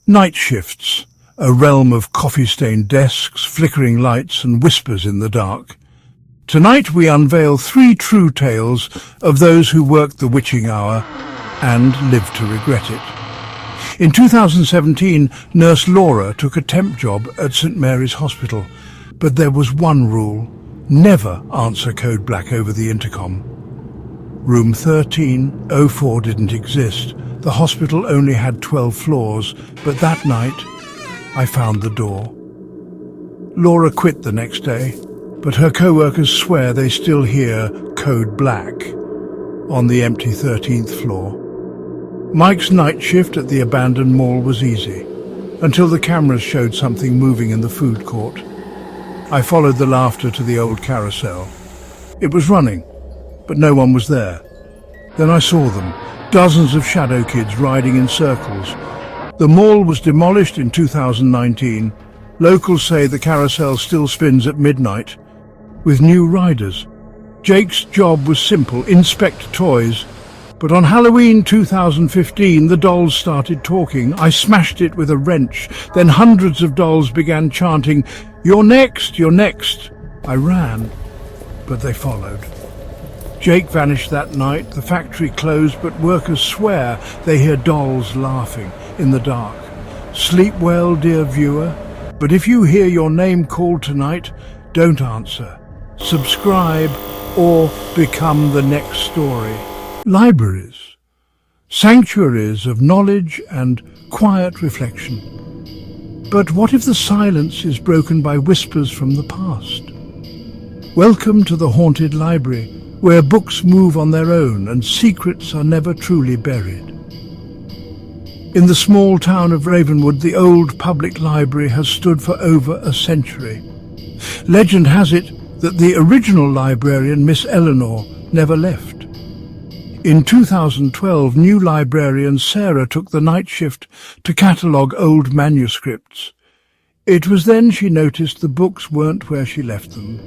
Night shifts, a realm of coffee-stained desks, flickering lights and whispers in the dark. Tonight we unveil 3 true tales of those who worked the witching hour and lived to regret it. In 2017, Nurse Laura took a temp job at St Mary's Hospital, but there was one rule: never answer code black over the intercom. Room 1304 didn't exist. The hospital only had 12 floors, but that night I found the door. Laura quit the next day, but her co-workers swear they still hear code black on the empty 13th floor. Mike's night shift at the abandoned mall was easy, until the cameras showed something moving in the food court. I followed the laughter to the old carousel. It was running, but no one was there. Then I saw them, dozens of shadow kids riding in circles. The mall was demolished in 2019. Locals say the carousel still spins at midnight, with new riders. Jake's job was simple: inspect toys. But on Halloween 2015, the dolls started talking. I smashed it with a wrench. Then hundreds of dolls began chanting, "You're next, you're next." I ran, but they followed. Jake vanished that night. The factory closed, but workers swear they hear dolls laughing in the dark. Sleep well, dear viewer, but if you hear your name called tonight, don't answer. Subscribe or become the next story. Libraries, sanctuaries of knowledge and quiet reflection. But what if the silence is broken by whispers from the past? Welcome to the haunted library, where books move on their own and secrets are never truly buried. In the small town of Ravenwood, the old public library has stood for over a century. Legend has it that the original librarian, Miss Eleanor, never left. In 2012, new librarian Sarah took the night shift to catalogue old manuscripts. It was then she noticed the books weren't where she left them.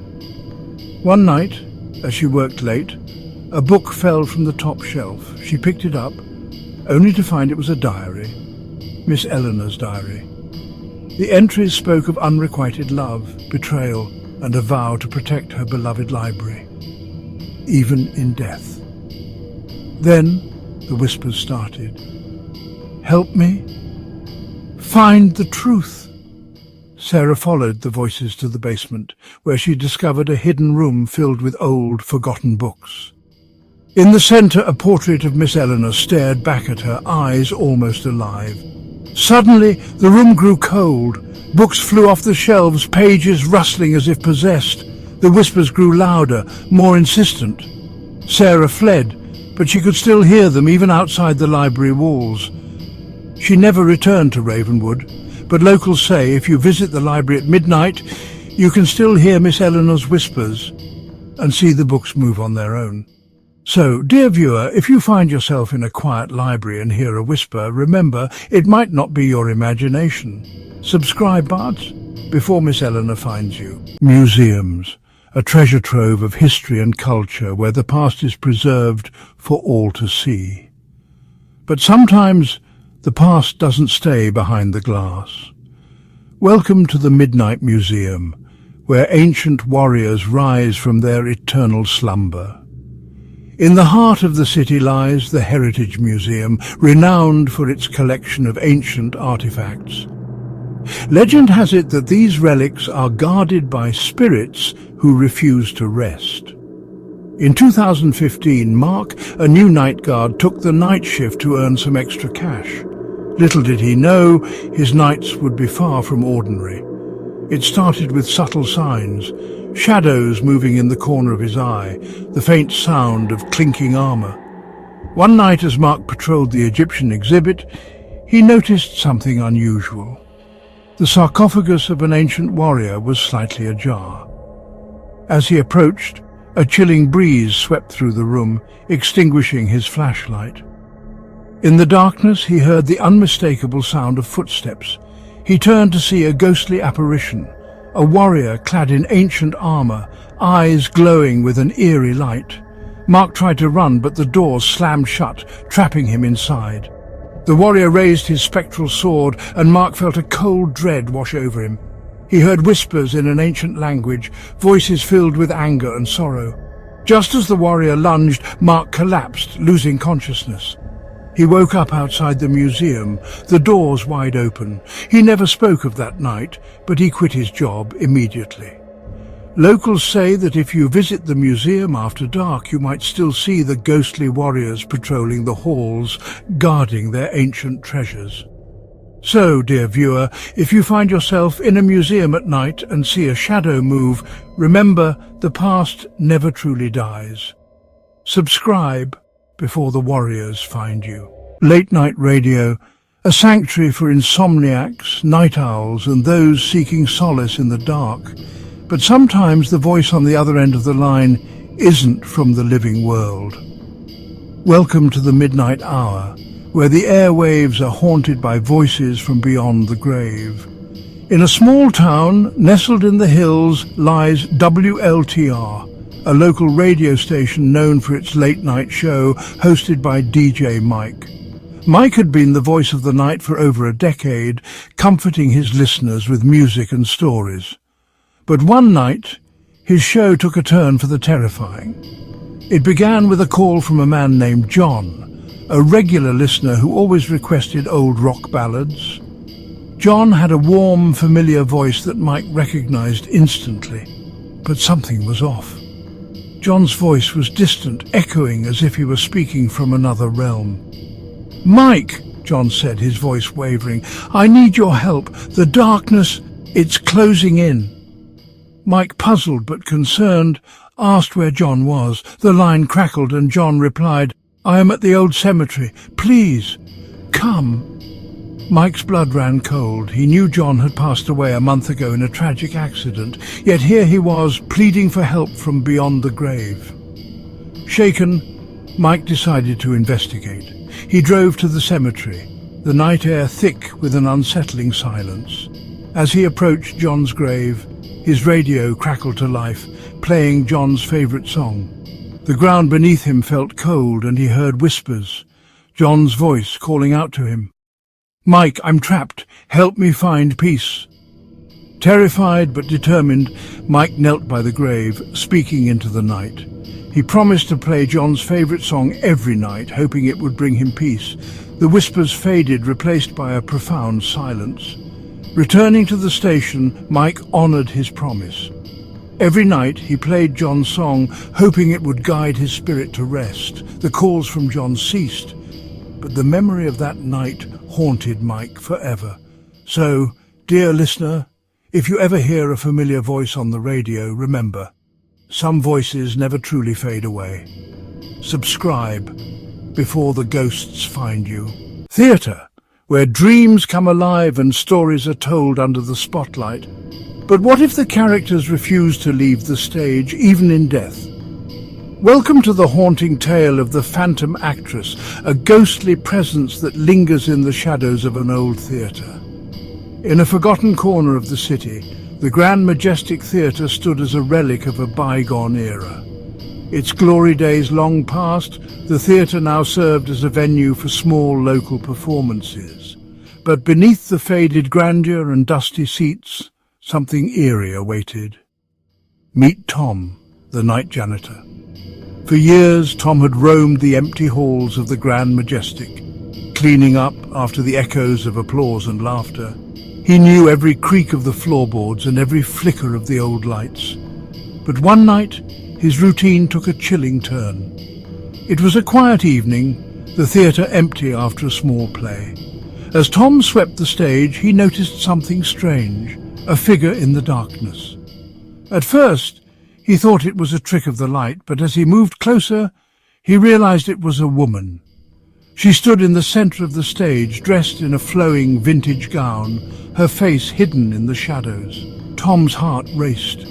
One night, as she worked late, a book fell from the top shelf. She picked it up, only to find it was a diary, Miss Eleanor's diary. The entries spoke of unrequited love, betrayal, and a vow to protect her beloved library, even in death. Then the whispers started. "Help me. Find the truth." Sarah followed the voices to the basement, where she discovered a hidden room filled with old, forgotten books. In the centre, a portrait of Miss Eleanor stared back at her, eyes almost alive. Suddenly, the room grew cold. Books flew off the shelves, pages rustling as if possessed. The whispers grew louder, more insistent. Sarah fled, but she could still hear them even outside the library walls. She never returned to Ravenwood, but locals say if you visit the library at midnight, you can still hear Miss Eleanor's whispers and see the books move on their own. So, dear viewer, if you find yourself in a quiet library and hear a whisper, remember, it might not be your imagination. Subscribe, Bart, before Miss Eleanor finds you. Museums, a treasure trove of history and culture where the past is preserved for all to see. But sometimes the past doesn't stay behind the glass. Welcome to the Midnight Museum, where ancient warriors rise from their eternal slumber. In the heart of the city lies the Heritage Museum, renowned for its collection of ancient artifacts. Legend has it that these relics are guarded by spirits who refuse to rest. In 2015, Mark, a new night guard, took the night shift to earn some extra cash. Little did he know, his nights would be far from ordinary. It started with subtle signs, shadows moving in the corner of his eye, the faint sound of clinking armor. One night, as Mark patrolled the Egyptian exhibit, he noticed something unusual. The sarcophagus of an ancient warrior was slightly ajar. As he approached, a chilling breeze swept through the room, extinguishing his flashlight. In the darkness, he heard the unmistakable sound of footsteps. He turned to see a ghostly apparition, a warrior clad in ancient armor, eyes glowing with an eerie light. Mark tried to run, but the door slammed shut, trapping him inside. The warrior raised his spectral sword, and Mark felt a cold dread wash over him. He heard whispers in an ancient language, voices filled with anger and sorrow. Just as the warrior lunged, Mark collapsed, losing consciousness. He woke up outside the museum, the doors wide open. He never spoke of that night, but he quit his job immediately. Locals say that if you visit the museum after dark, you might still see the ghostly warriors patrolling the halls, guarding their ancient treasures. So, dear viewer, if you find yourself in a museum at night and see a shadow move, remember the past never truly dies. Subscribe before the warriors find you. Late Night Radio, a sanctuary for insomniacs, night owls, and those seeking solace in the dark. But sometimes the voice on the other end of the line isn't from the living world. Welcome to the Midnight Hour, where the airwaves are haunted by voices from beyond the grave. In a small town nestled in the hills lies WLTR, a local radio station known for its late-night show hosted by DJ Mike. Mike had been the voice of the night for over a decade, comforting his listeners with music and stories. But one night, his show took a turn for the terrifying. It began with a call from a man named John, a regular listener who always requested old rock ballads. John had a warm, familiar voice that Mike recognized instantly, but something was off. John's voice was distant, echoing as if he were speaking from another realm. "Mike," John said, his voice wavering, "I need your help. The darkness, it's closing in." Mike, puzzled but concerned, asked where John was. The line crackled and John replied, "I am at the old cemetery. Please, come." Mike's blood ran cold. He knew John had passed away a month ago in a tragic accident, yet here he was, pleading for help from beyond the grave. Shaken, Mike decided to investigate. He drove to the cemetery, the night air thick with an unsettling silence. As he approached John's grave, his radio crackled to life, playing John's favorite song. The ground beneath him felt cold and he heard whispers, John's voice calling out to him. "Mike, I'm trapped. Help me find peace." Terrified but determined, Mike knelt by the grave, speaking into the night. He promised to play John's favorite song every night, hoping it would bring him peace. The whispers faded, replaced by a profound silence. Returning to the station, Mike honored his promise. Every night he played John's song, hoping it would guide his spirit to rest. The calls from John ceased, but the memory of that night haunted Mike forever. So, dear listener, if you ever hear a familiar voice on the radio, remember, some voices never truly fade away. Subscribe before the ghosts find you. Theatre, where dreams come alive and stories are told under the spotlight. But what if the characters refuse to leave the stage, even in death? Welcome to the haunting tale of the phantom actress, a ghostly presence that lingers in the shadows of an old theatre. In a forgotten corner of the city, the Grand Majestic Theatre stood as a relic of a bygone era. Its glory days long past, the theatre now served as a venue for small local performances. But beneath the faded grandeur and dusty seats, something eerie awaited. Meet Tom, the night janitor. For years, Tom had roamed the empty halls of the Grand Majestic, cleaning up after the echoes of applause and laughter. He knew every creak of the floorboards and every flicker of the old lights. But one night, his routine took a chilling turn. It was a quiet evening, the theatre empty after a small play. As Tom swept the stage, he noticed something strange, a figure in the darkness. At first, he thought it was a trick of the light, but as he moved closer, he realized it was a woman. She stood in the center of the stage, dressed in a flowing vintage gown, her face hidden in the shadows. Tom's heart raced.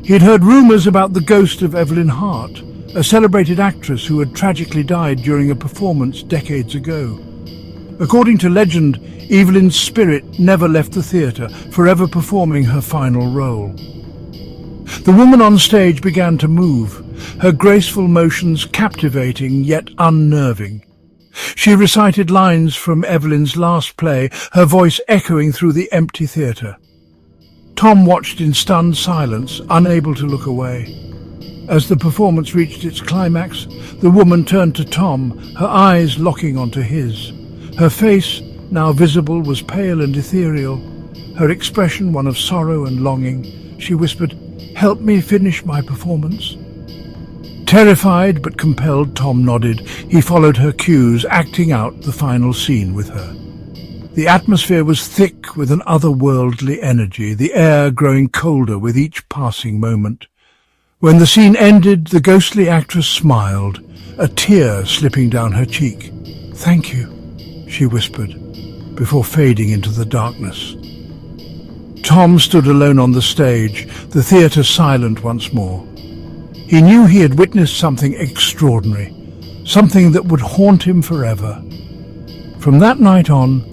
He had heard rumors about the ghost of Evelyn Hart, a celebrated actress who had tragically died during a performance decades ago. According to legend, Evelyn's spirit never left the theatre, forever performing her final role. The woman on stage began to move, her graceful motions captivating yet unnerving. She recited lines from Evelyn's last play, her voice echoing through the empty theatre. Tom watched in stunned silence, unable to look away. As the performance reached its climax, the woman turned to Tom, her eyes locking onto his. Her face, now visible, was pale and ethereal, her expression one of sorrow and longing. She whispered, "Help me finish my performance." Terrified but compelled, Tom nodded. He followed her cues, acting out the final scene with her. The atmosphere was thick with an otherworldly energy, the air growing colder with each passing moment. When the scene ended, the ghostly actress smiled, a tear slipping down her cheek. "Thank you," she whispered, before fading into the darkness. Tom stood alone on the stage, the theatre silent once more. He knew he had witnessed something extraordinary, something that would haunt him forever. From that night on,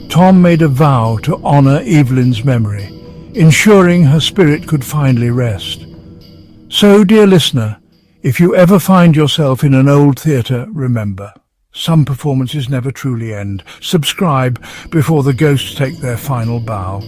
Tom made a vow to honor Evelyn's memory, ensuring her spirit could finally rest. So, dear listener, if you ever find yourself in an old theatre, remember, some performances never truly end. Subscribe before the ghosts take their final bow.